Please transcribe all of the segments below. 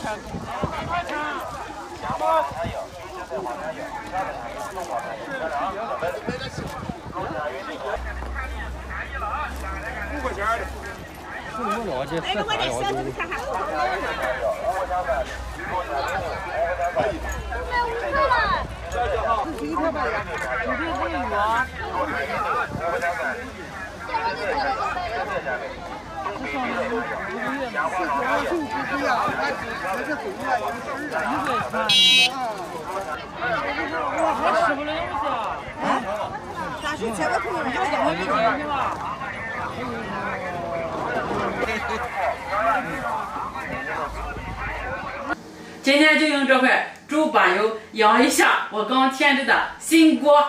5块钱的。这么老些，那个我得小子看看。1条半的，这边可以啊。咋是这个朋友？今天就用这块猪板油养一下我刚添置的新锅。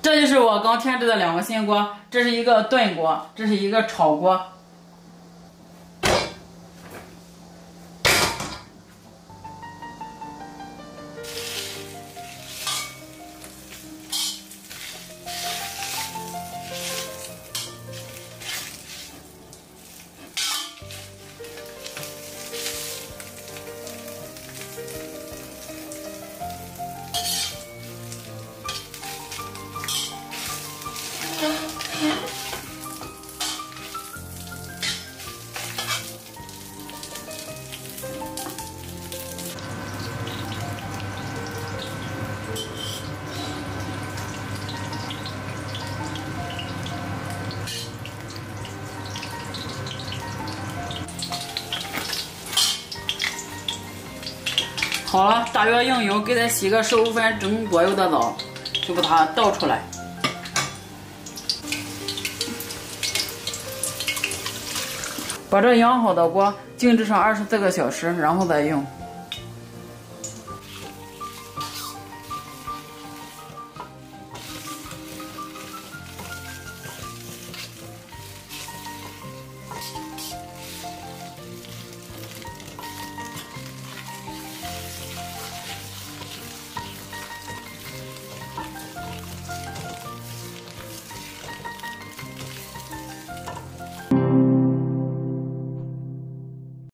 这就是我刚添置的2个新锅，这是一个炖锅，这是一个炒锅。好了，大约用油给它洗个15分钟左右的澡，就把它倒出来。把这养好的锅静置上24个小时，然后再用。